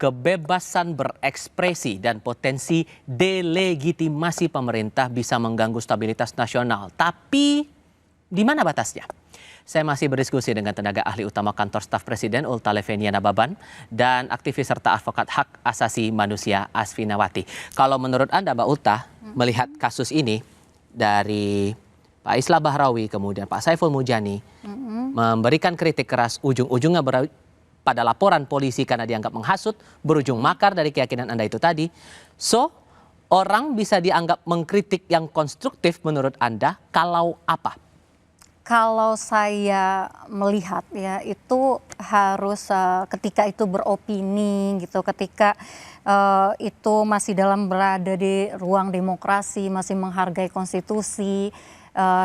kebebasan berekspresi dan potensi delegitimasi pemerintah bisa mengganggu stabilitas nasional. Tapi di mana batasnya? Saya masih berdiskusi dengan tenaga ahli utama kantor staf Presiden Ulta Levenia Nababan dan aktivis serta advokat hak asasi manusia Asfinawati. Kalau menurut Anda, Mbak Ulta, melihat kasus ini dari Pak Islah Bahrawi, kemudian Pak Saiful Mujani memberikan kritik keras, ujung-ujungnya pada laporan polisi karena dianggap menghasut, berujung makar dari keyakinan Anda itu tadi. So, orang bisa dianggap mengkritik yang konstruktif menurut Anda kalau apa? Kalau saya melihat ya itu harus ketika itu beropini gitu, ketika itu masih berada di ruang demokrasi, masih menghargai konstitusi,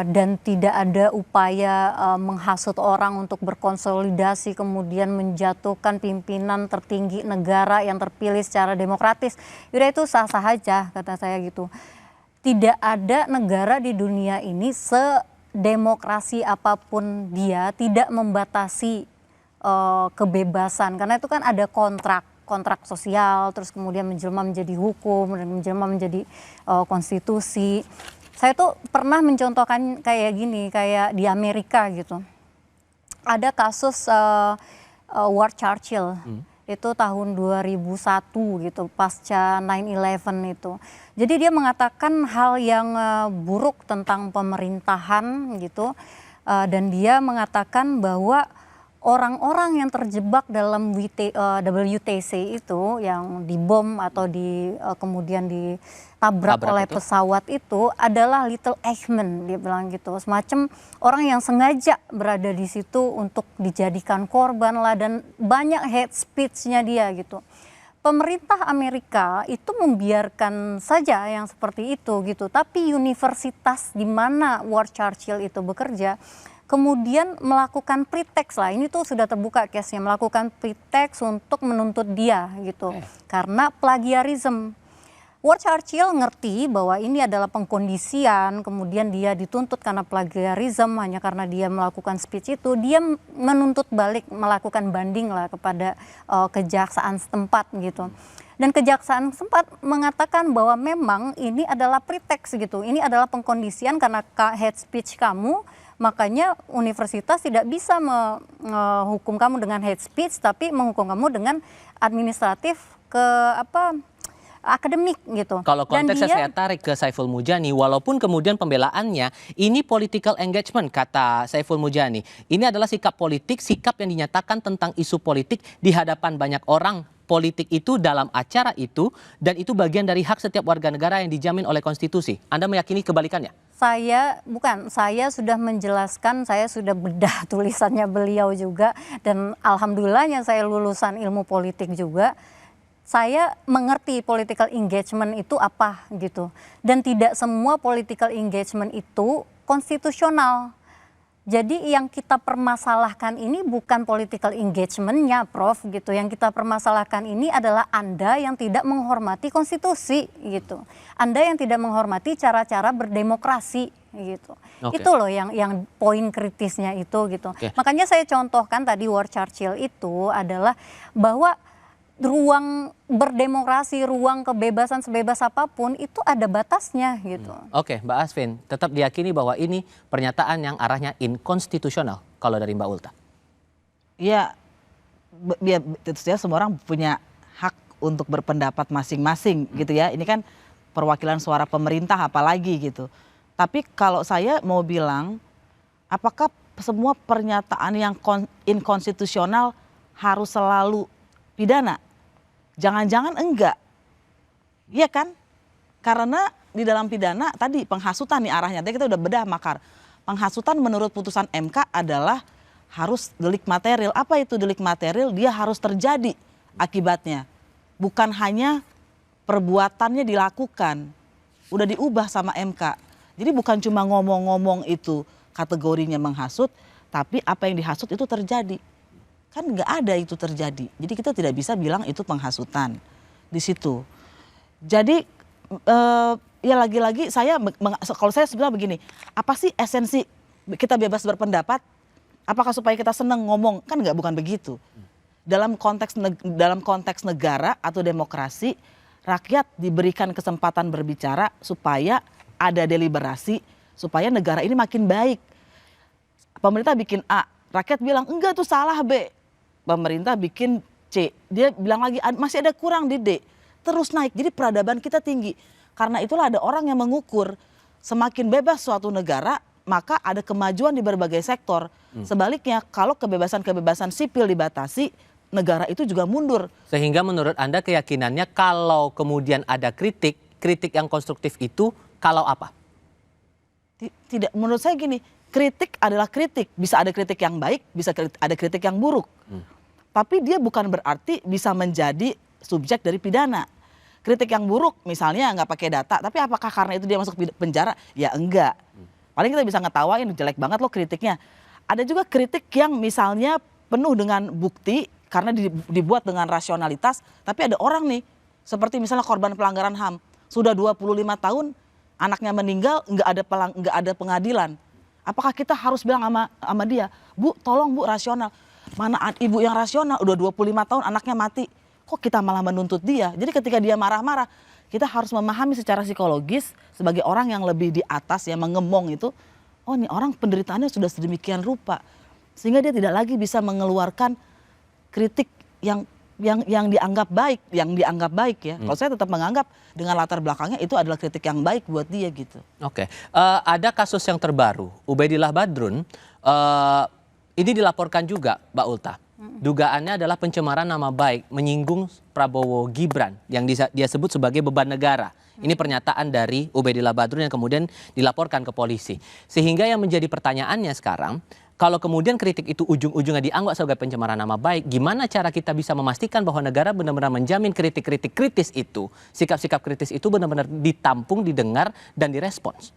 dan tidak ada upaya menghasut orang untuk berkonsolidasi kemudian menjatuhkan pimpinan tertinggi negara yang terpilih secara demokratis, udah itu sah-sah aja kata saya gitu. Tidak ada negara di dunia ini demokrasi apapun dia tidak membatasi kebebasan, karena itu kan ada kontrak sosial, terus kemudian menjelma menjadi hukum dan menjelma menjadi konstitusi. Saya tuh pernah mencontohkan kayak gini, kayak di Amerika gitu. Ada kasus Ward Churchill. Itu tahun 2001 gitu, pasca 9/11 itu. Jadi dia mengatakan hal yang buruk tentang pemerintahan gitu, dan dia mengatakan bahwa orang-orang yang terjebak dalam WTC itu, yang dibom atau kemudian ditabrak oleh pesawat itu adalah little Eichmann, dia bilang gitu. Semacam orang yang sengaja berada di situ untuk dijadikan korban lah, dan banyak hate speech-nya dia gitu. Pemerintah Amerika itu membiarkan saja yang seperti itu gitu, tapi universitas di mana Ward Churchill itu bekerja kemudian melakukan pretext lah, ini tuh sudah terbuka case-nya, melakukan pretext untuk menuntut dia gitu, karena plagiarism. Ward Churchill ngerti bahwa ini adalah pengkondisian, kemudian dia dituntut karena plagiarism hanya karena dia melakukan speech itu, dia menuntut balik, melakukan banding lah kepada kejaksaan setempat gitu. Dan kejaksaan setempat mengatakan bahwa memang ini adalah pretext gitu, ini adalah pengkondisian karena hate speech kamu, makanya universitas tidak bisa menghukum kamu dengan hate speech, tapi menghukum kamu dengan administratif akademik gitu. Kalau konteksnya saya tarik ke Saiful Mujani, walaupun kemudian pembelaannya ini political engagement kata Saiful Mujani. Ini adalah sikap politik, sikap yang dinyatakan tentang isu politik di hadapan banyak orang. Politik itu dalam acara itu, dan itu bagian dari hak setiap warga negara yang dijamin oleh konstitusi. Anda meyakini kebalikannya? Saya sudah menjelaskan, saya sudah bedah tulisannya beliau juga, dan alhamdulillahnya saya lulusan ilmu politik juga. Saya mengerti political engagement itu apa gitu, dan tidak semua political engagement itu konstitusional. Jadi yang kita permasalahkan ini bukan political engagement-nya, Prof, gitu. Yang kita permasalahkan ini adalah Anda yang tidak menghormati konstitusi, gitu. Anda yang tidak menghormati cara-cara berdemokrasi, gitu. Itu loh yang poin kritisnya itu, gitu. Makanya saya contohkan tadi Ward Churchill itu adalah bahwa ruang berdemokrasi, ruang kebebasan sebebas apapun itu ada batasnya gitu. Oke, Mbak Asvin, tetap diyakini bahwa ini pernyataan yang arahnya inkonstitusional kalau dari Mbak Ulta? Ya, tentu saja semua orang punya hak untuk berpendapat masing-masing gitu ya. Ini kan perwakilan suara pemerintah apalagi gitu. Tapi kalau saya mau bilang, apakah semua pernyataan yang inkonstitusional harus selalu pidana? Jangan-jangan enggak, iya kan? Karena di dalam pidana tadi penghasutan nih arahnya, tadi kita udah bedah makar. Penghasutan menurut putusan MK adalah harus delik material. Apa itu delik material? Dia harus terjadi akibatnya. Bukan hanya perbuatannya dilakukan, udah diubah sama MK. Jadi bukan cuma ngomong-ngomong itu kategorinya menghasut, tapi apa yang dihasut itu terjadi. Kan nggak ada itu terjadi. Jadi kita tidak bisa bilang itu penghasutan di situ. Jadi ya lagi-lagi kalau saya sebenarnya begini, apa sih esensi kita bebas berpendapat? Apakah supaya kita senang ngomong? Kan bukan begitu. dalam konteks negara atau demokrasi, rakyat diberikan kesempatan berbicara supaya ada deliberasi, supaya negara ini makin baik. Pemerintah bikin A, rakyat bilang enggak itu salah B. Pemerintah bikin C, dia bilang lagi masih ada kurang di D. Terus naik, jadi peradaban kita tinggi. Karena itulah ada orang yang mengukur semakin bebas suatu negara, maka ada kemajuan di berbagai sektor. Sebaliknya kalau kebebasan-kebebasan sipil dibatasi, negara itu juga mundur. Sehingga menurut Anda keyakinannya kalau kemudian ada kritik yang konstruktif itu kalau apa? Tidak, menurut saya gini, kritik adalah kritik. Bisa ada kritik yang baik, bisa ada kritik yang buruk. Tapi dia bukan berarti bisa menjadi subjek dari pidana. Kritik yang buruk misalnya nggak pakai data, tapi apakah karena itu dia masuk penjara? Ya enggak. Paling kita bisa ngetawain, jelek banget loh kritiknya. Ada juga kritik yang misalnya penuh dengan bukti karena dibuat dengan rasionalitas, tapi ada orang nih, seperti misalnya korban pelanggaran HAM, sudah 25 tahun anaknya meninggal, nggak ada pengadilan. Apakah kita harus bilang sama dia, Bu, tolong Bu rasional. Mana ibu yang rasional, udah 25 tahun anaknya mati. Kok kita malah menuntut dia? Jadi ketika dia marah-marah, kita harus memahami secara psikologis sebagai orang yang lebih di atas yang mengemong itu, oh ini orang penderitaannya sudah sedemikian rupa. Sehingga dia tidak lagi bisa mengeluarkan kritik yang dianggap baik ya. Kalau saya tetap menganggap dengan latar belakangnya itu adalah kritik yang baik buat dia gitu. Oke, ada kasus yang terbaru, Ubaidillah Badrun, ini dilaporkan juga Mbak Ulta. Dugaannya adalah pencemaran nama baik, menyinggung Prabowo Gibran yang dia sebut sebagai beban negara. Ini pernyataan dari Ubaidillah Badrun yang kemudian dilaporkan ke polisi. Sehingga yang menjadi pertanyaannya sekarang, kalau kemudian kritik itu ujung-ujungnya dianggap sebagai pencemaran nama baik, gimana cara kita bisa memastikan bahwa negara benar-benar menjamin kritik-kritik kritis itu, sikap-sikap kritis itu benar-benar ditampung, didengar, dan direspons?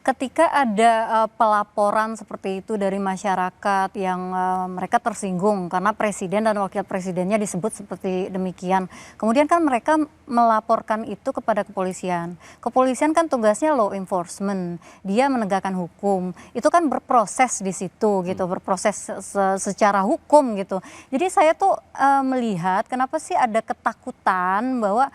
Ketika ada pelaporan seperti itu dari masyarakat yang mereka tersinggung karena presiden dan wakil presidennya disebut seperti demikian. Kemudian kan mereka melaporkan itu kepada kepolisian. Kepolisian kan tugasnya law enforcement, dia menegakkan hukum. Itu kan berproses di situ gitu, berproses secara hukum gitu. Jadi saya tuh melihat kenapa sih ada ketakutan bahwa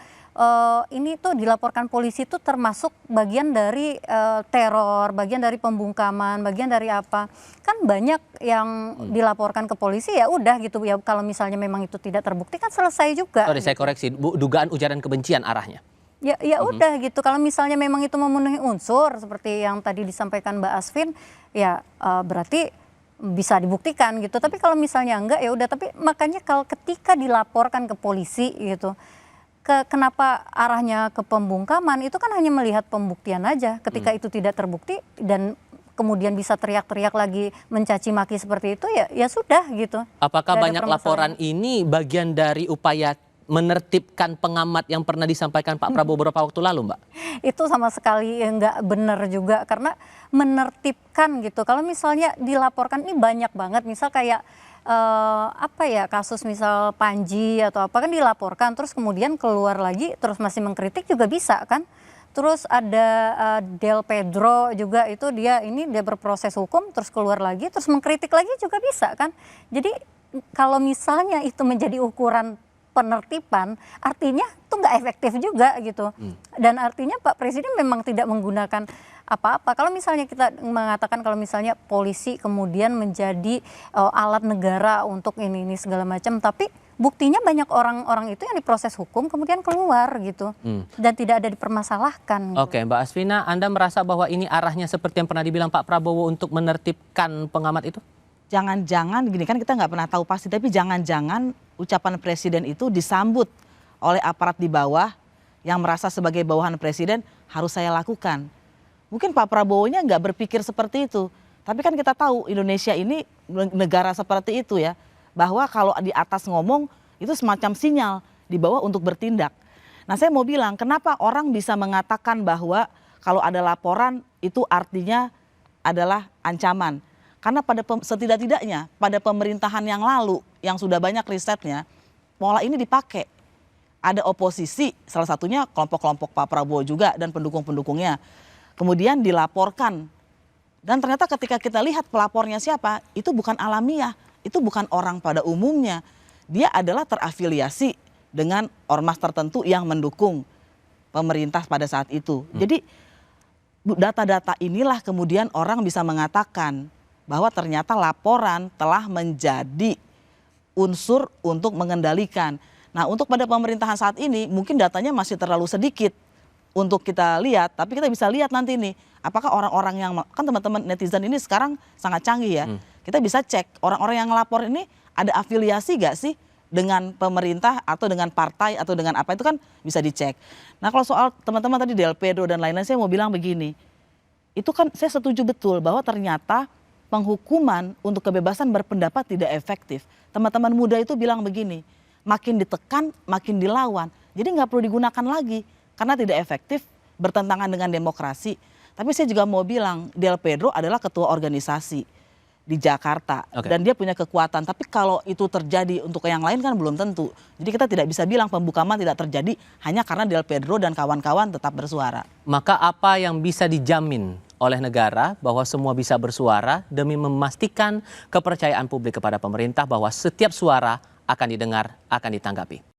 ini tuh dilaporkan polisi itu termasuk bagian dari teror, bagian dari pembungkaman, bagian dari apa. Kan banyak yang dilaporkan ke polisi ya udah gitu ya, kalau misalnya memang itu tidak terbukti kan selesai juga. Sorry, saya koreksi, Bu, dugaan ujaran kebencian arahnya. Ya udah gitu, kalau misalnya memang itu memenuhi unsur seperti yang tadi disampaikan Mbak Asvin, ya berarti bisa dibuktikan gitu. Tapi kalau misalnya enggak ya udah, tapi makanya kalau ketika dilaporkan ke polisi gitu, kenapa arahnya ke pembungkaman itu kan hanya melihat pembuktian aja. Ketika itu tidak terbukti dan kemudian bisa teriak-teriak lagi mencaci maki seperti itu ya sudah gitu. Apakah banyak laporan ini bagian dari upaya menertibkan pengamat yang pernah disampaikan Pak Prabowo beberapa waktu lalu, Mbak? Itu sama sekali nggak benar juga, karena menertibkan gitu. Kalau misalnya dilaporkan ini banyak banget, misal kayak kasus misal Panji atau apa kan dilaporkan terus kemudian keluar lagi terus masih mengkritik juga bisa kan. Terus ada Del Pedro juga, itu dia berproses hukum terus keluar lagi terus mengkritik lagi juga bisa kan. Jadi kalau misalnya itu menjadi ukuran penertiban, artinya itu nggak efektif juga gitu. Dan artinya Pak Presiden memang tidak menggunakan apa-apa. Kalau misalnya kita mengatakan kalau misalnya polisi kemudian menjadi alat negara untuk ini segala macam, tapi buktinya banyak orang-orang itu yang diproses hukum kemudian keluar gitu, dan tidak ada dipermasalahkan. Oke, Mbak Asvina, Anda merasa bahwa ini arahnya seperti yang pernah dibilang Pak Prabowo untuk menertibkan pengamat itu? Jangan-jangan gini, kan kita nggak pernah tahu pasti, tapi jangan-jangan ucapan presiden itu disambut oleh aparat di bawah yang merasa sebagai bawahan presiden harus saya lakukan. Mungkin Pak Prabowo-nya nggak berpikir seperti itu. Tapi kan kita tahu Indonesia ini negara seperti itu ya. Bahwa kalau di atas ngomong itu semacam sinyal di bawah untuk bertindak. Nah saya mau bilang kenapa orang bisa mengatakan bahwa kalau ada laporan itu artinya adalah ancaman. Karena setidak-tidaknya pada pemerintahan yang lalu yang sudah banyak risetnya, pola ini dipakai. Ada oposisi, salah satunya kelompok-kelompok Pak Prabowo juga dan pendukung-pendukungnya. Kemudian dilaporkan. Dan ternyata ketika kita lihat pelapornya siapa, itu bukan alamiah, itu bukan orang pada umumnya. dia adalah terafiliasi dengan ormas tertentu yang mendukung pemerintah pada saat itu. Jadi data-data inilah kemudian orang bisa mengatakan bahwa ternyata laporan telah menjadi unsur untuk mengendalikan. Nah, untuk pada pemerintahan saat ini mungkin datanya masih terlalu sedikit untuk kita lihat, tapi kita bisa lihat nanti nih, apakah orang-orang yang, kan teman-teman netizen ini sekarang sangat canggih ya, kita bisa cek orang-orang yang ngelapor ini ada afiliasi gak sih dengan pemerintah atau dengan partai atau dengan apa, itu kan bisa dicek. Nah, kalau soal teman-teman tadi Del Pedro dan lain-lain, saya mau bilang begini, itu kan saya setuju betul bahwa ternyata penghukuman untuk kebebasan berpendapat tidak efektif. Teman-teman muda itu bilang begini, makin ditekan makin dilawan, jadi nggak perlu digunakan lagi karena tidak efektif, bertentangan dengan demokrasi. Tapi saya juga mau bilang, Del Pedro adalah ketua organisasi di Jakarta dan dia punya kekuatan. Tapi kalau itu terjadi untuk yang lain kan belum tentu. Jadi kita tidak bisa bilang pembukaman tidak terjadi hanya karena Del Pedro dan kawan-kawan tetap bersuara. Maka apa yang bisa dijamin oleh negara bahwa semua bisa bersuara demi memastikan kepercayaan publik kepada pemerintah bahwa setiap suara akan didengar, akan ditanggapi?